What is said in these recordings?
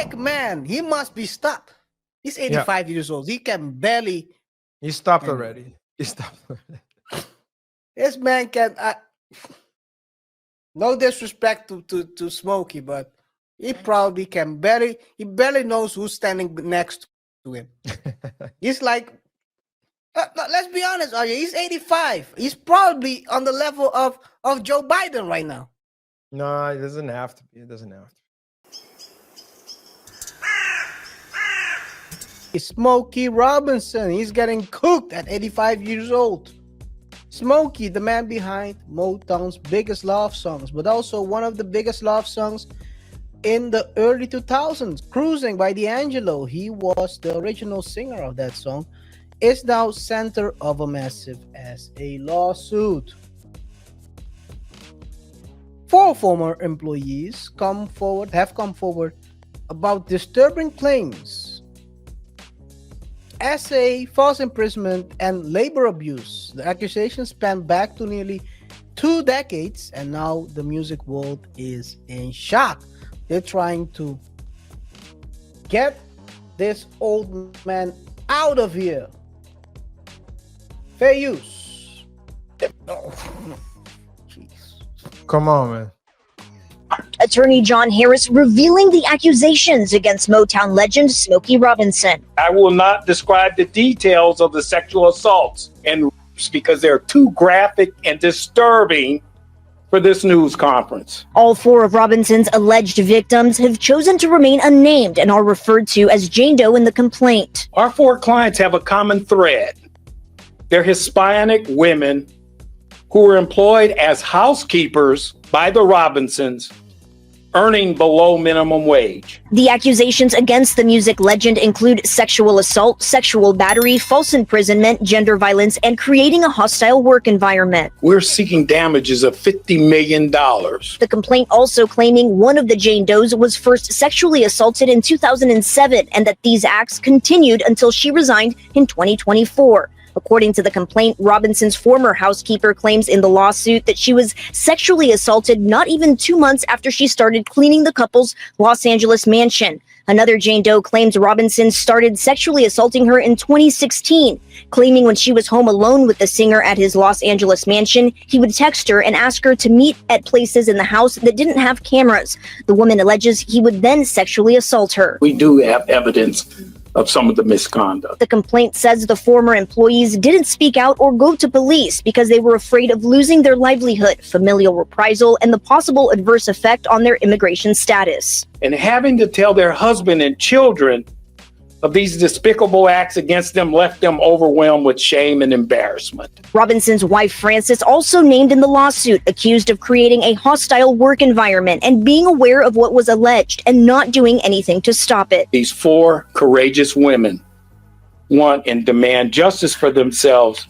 sick man. He must be stopped. He's 85 years old. He can barely. He stopped already. He stopped already. This man can. No disrespect to Smokey, but he probably can barely. He barely knows who's standing next to him. He's like. No, let's be honest, Arya. He's 85. He's probably on the level of Joe Biden right now. No, it doesn't have to be. It doesn't have to. Smokey Robinson. He's getting cooked at 85 years old. Smokey, the man behind Motown's biggest love songs, but also one of the biggest love songs in the early 2000s, Cruising by D'Angelo. He was the original singer of that song, is now center of a massive SA lawsuit. 4 former employees have come forward about disturbing claims, SA, false imprisonment, and labor abuse. The accusations span back to nearly 2 decades, and now the music world is in shock. They're trying to get this old man out of here. Fair use. Oh, jeez. Come on, man. Attorney John Harris revealing the accusations against Motown legend Smokey Robinson. I will not describe the details of the sexual assaults and rapes because they're too graphic and disturbing for this news conference. All 4 of Robinson's alleged victims have chosen to remain unnamed and are referred to as Jane Doe in the complaint. Our 4 clients have a common thread. They're Hispanic women who were employed as housekeepers by the Robinsons, earning below minimum wage. The accusations against the music legend include sexual assault, sexual battery, false imprisonment, gender violence, and creating a hostile work environment. We're seeking damages of $50 million. The complaint also claiming one of the Jane Does was first sexually assaulted in 2007 and that these acts continued until she resigned in 2024. According to the complaint, Robinson's former housekeeper claims in the lawsuit that she was sexually assaulted not even 2 months after she started cleaning the couple's Los Angeles mansion. Another Jane Doe claims Robinson started sexually assaulting her in 2016, claiming when she was home alone with the singer at his Los Angeles mansion, he would text her and ask her to meet at places in the house that didn't have cameras. The woman alleges he would then sexually assault her. We do have evidence of some of the misconduct. The complaint says the former employees didn't speak out or go to police because they were afraid of losing their livelihood, familial reprisal, and the possible adverse effect on their immigration status. And having to tell their husband and children of these despicable acts against them left them overwhelmed with shame and embarrassment. Robinson's wife, Frances, also named in the lawsuit, accused of creating a hostile work environment and being aware of what was alleged and not doing anything to stop it. These 4 courageous women want and demand justice for themselves,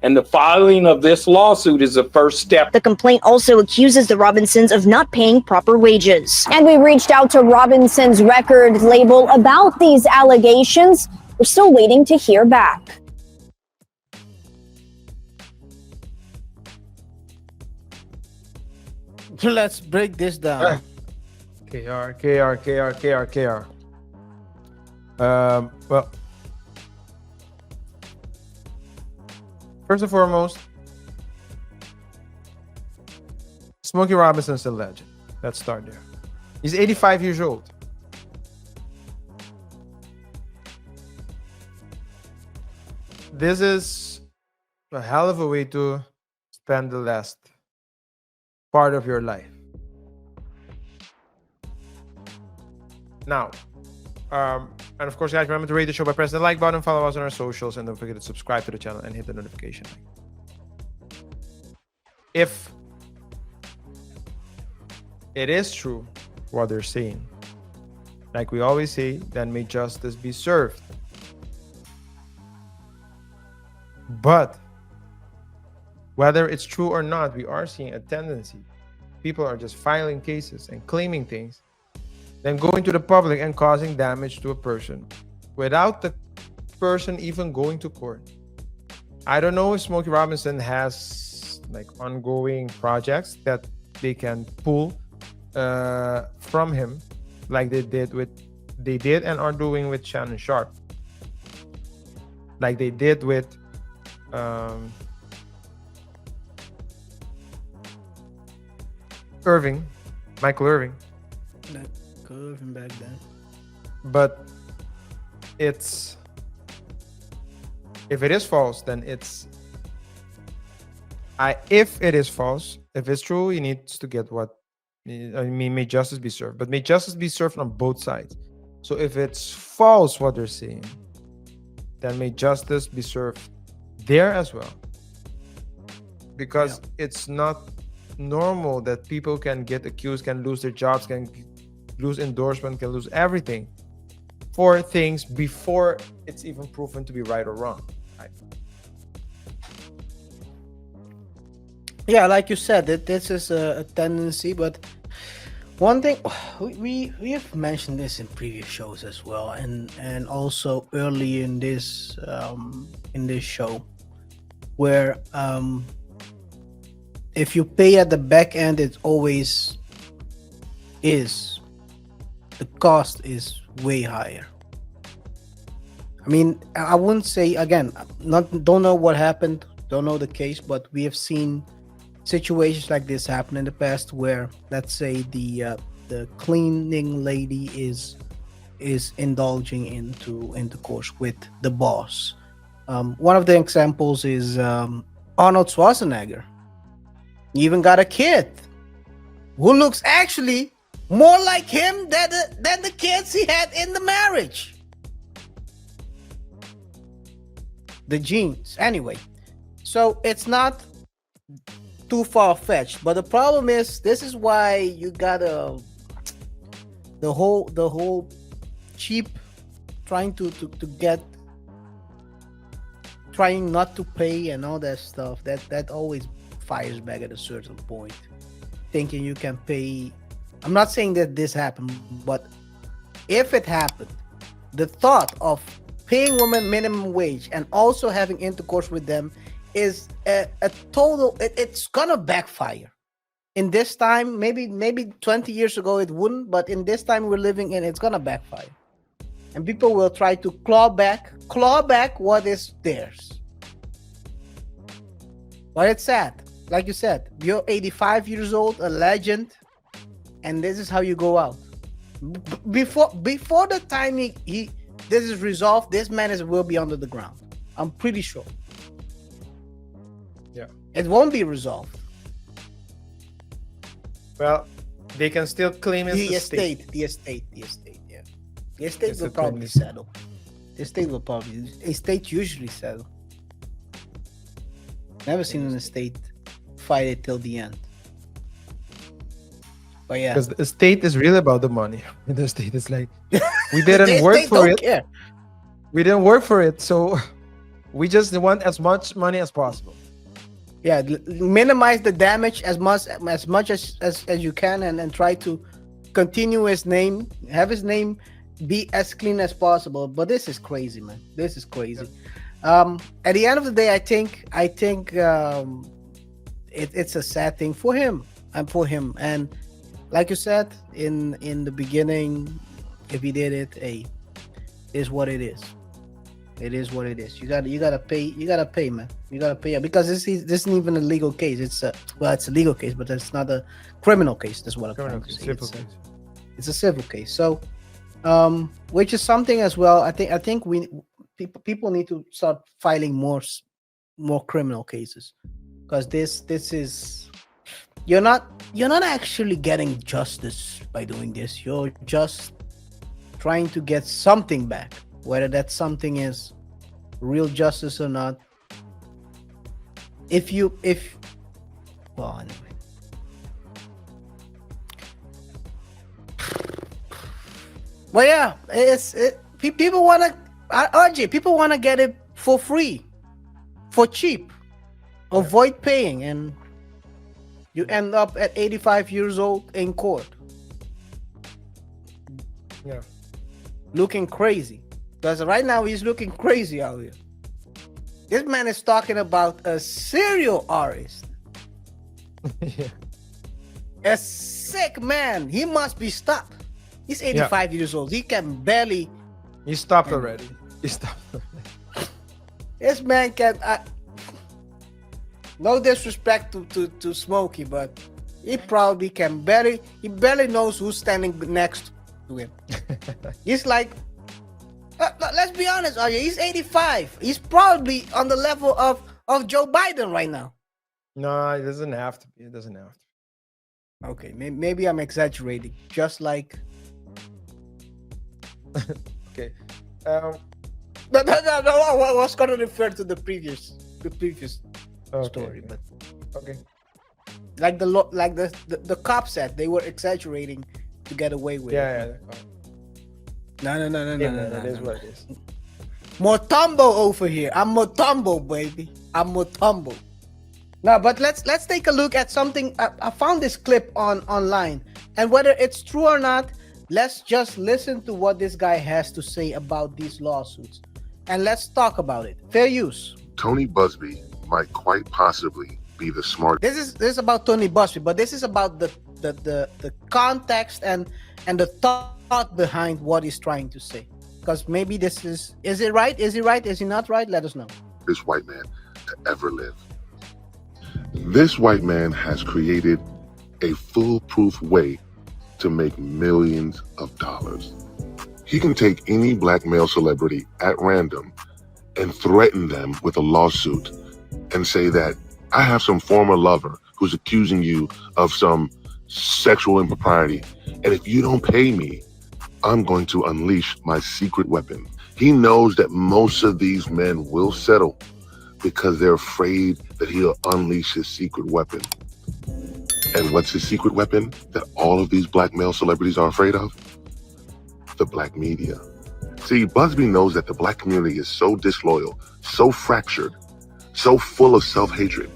and the filing of this lawsuit is the first step. The complaint also accuses the Robinsons of not paying proper wages. And we reached out to Robinson's record label about these allegations. We're still waiting to hear back. Let's break this down. KaiR. Well, first and foremost, Smokey Robinson's a legend. Let's start there. He's 85 years old. This is a hell of a way to spend the last part of your life. Now, and of course, guys, remember to rate the show by pressing the like button, follow us on our socials, and don't forget to subscribe to the channel and hit the notification. If it is true what they're saying, like we always say, then may justice be served. But whether it's true or not, we are seeing a tendency. People are just filing cases and claiming things, then going to the public and causing damage to a person without the person even going to court. I don't know if Smokey Robinson has like ongoing projects that they can pull from him, like they did with they did and are doing with Shannon Sharp, like they did with Michael Irving. That curving back then. But it's, if it is false, then it's, if it is false, if it's true, he needs to get what, I mean, may justice be served, but may justice be served on both sides. So if it's false what they're saying, then may justice be served there as well, because it's not normal that people can get accused, can lose their jobs, can lose endorsement, can lose everything for things before it's even proven to be right or wrong. Right? Yeah, like you said, this is a tendency, but one thing we have mentioned this in previous shows as well, and also early in this show, where if you pay at the back end, it always is, the cost is way higher. I mean, I wouldn't say, again, don't know what happened, don't know the case, but we have seen situations like this happen in the past, where, let's say, the cleaning lady is indulging into intercourse with the boss. One of the examples is Arnold Schwarzenegger. He even got a kid who looks actually more like him than the kids he had in the marriage. The genes, anyway. So it's not too far-fetched, but the problem is, this is why you gotta the whole cheap, trying not to pay and all that stuff, that always fires back at a certain point, thinking you can pay. I'm not saying that this happened, but if it happened, the thought of paying women minimum wage and also having intercourse with them is a total, it's gonna backfire. In this time, maybe 20 years ago it wouldn't, but in this time we're living in, it's gonna backfire. And people will try to claw back what is theirs. But it's sad. Like you said, you're 85 years old, a legend, and this is how you go out. Before the time he this is resolved, this man will be under the ground. I'm pretty sure. Yeah. It won't be resolved. Well, they can still claim his estate. The estate, yeah. The estate It's will a probably 20. settle. The estate usually settle. Never seen an estate fight it till the end. But yeah. Because the estate is really about the money. The estate is like, we didn't work for it. Care. We didn't work for it, so we just want as much money as possible. Yeah, minimize the damage as much as you can, and try to continue his name, have his name be as clean as possible. But this is crazy, man. This is crazy. At the end of the day, I think it's a sad thing for him and like you said in the beginning, if he did it, hey, is what it is. It is what it is. You gotta pay, man. You gotta pay, because this isn't even a legal case. It's a legal case, but it's not a criminal case. That's what I'm trying to say. It's a civil case. So which is something as well. I think people need to start filing more criminal cases, because this is, you're not actually getting justice by doing this. You're just trying to get something back, whether that something is real justice or not. Well, anyway. Well, yeah, people want to, RJ, people want to get it for free, for cheap, avoid paying, and you end up at 85 years old in court. Yeah. Looking crazy. Because right now he's looking crazy out here. This man is talking about a serial artist. Yeah. A sick man. He must be stopped. He's 85 years old. He can barely. He stopped already. He stopped. This man can. No disrespect to Smokey, but he probably can barely. He barely knows who's standing next to him. He's like. Let's be honest, Arya. He's 85. He's probably on the level of Joe Biden right now. No, it doesn't have to be. It doesn't have to. Okay, maybe I'm exaggerating. Just like. Okay. No. I was gonna refer to the previous story, but okay. Like the cop said, they were exaggerating to get away with it. Yeah. No. It is what it is. Motombo over here. I'm Motombo, baby. I'm Motombo. Now, but let's take a look at something. I found this clip online, and whether it's true or not, let's just listen to what this guy has to say about these lawsuits, and let's talk about it. Fair use. Tony Busby might quite possibly be the smart. This is about Tony Busby, but this is about the context and the thought behind what he's trying to say. Because maybe this is it right? Is he right? Is he not right? Let us know. This white man to ever live. This white man has created a foolproof way to make millions of dollars. He can take any black male celebrity at random and threaten them with a lawsuit and say that I have some former lover who's accusing you of some sexual impropriety, and if you don't pay me, I'm going to unleash my secret weapon. He knows that most of these men will settle because they're afraid that he'll unleash his secret weapon. And what's his secret weapon that all of these black male celebrities are afraid of? The black media. See, Busby knows that the black community is so disloyal, so fractured, so full of self-hatred,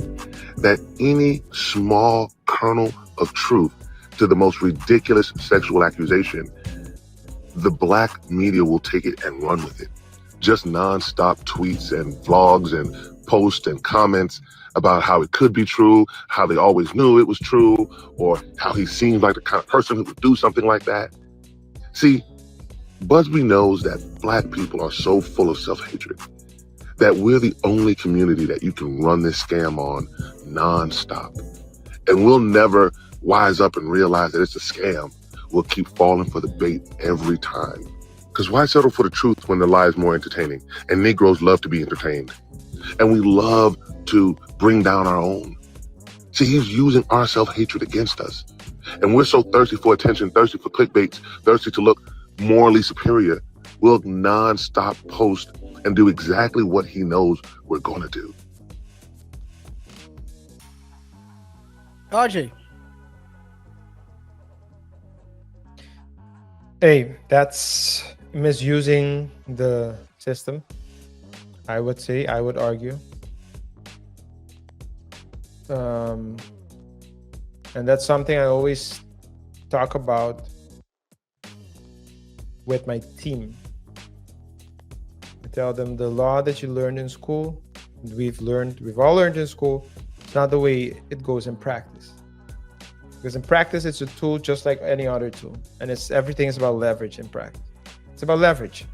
that any small kernel of truth to the most ridiculous sexual accusation, the black media will take it and run with it. Just nonstop tweets and vlogs and posts and comments about how it could be true, how they always knew it was true, or how he seems like the kind of person who would do something like that. See, Busby knows that black people are so full of self-hatred that we're the only community that you can run this scam on nonstop. And we'll never wise up and realize that it's a scam. We'll keep falling for the bait every time. Because why settle for the truth when the lie is more entertaining? And Negroes love to be entertained. And we love to bring down our own. See, he's using our self-hatred against us. And we're so thirsty for attention, thirsty for clickbaits, thirsty to look morally superior, we'll non-stop post and do exactly what he knows we're going to do. RJ. Hey, that's misusing the system, I would say, I would argue. And that's something I always talk about with my team. I tell them the law that you learned in school, we've all learned in school, it's not the way it goes in practice. Because in practice, it's a tool just like any other tool. And everything is about leverage in practice. It's about leverage.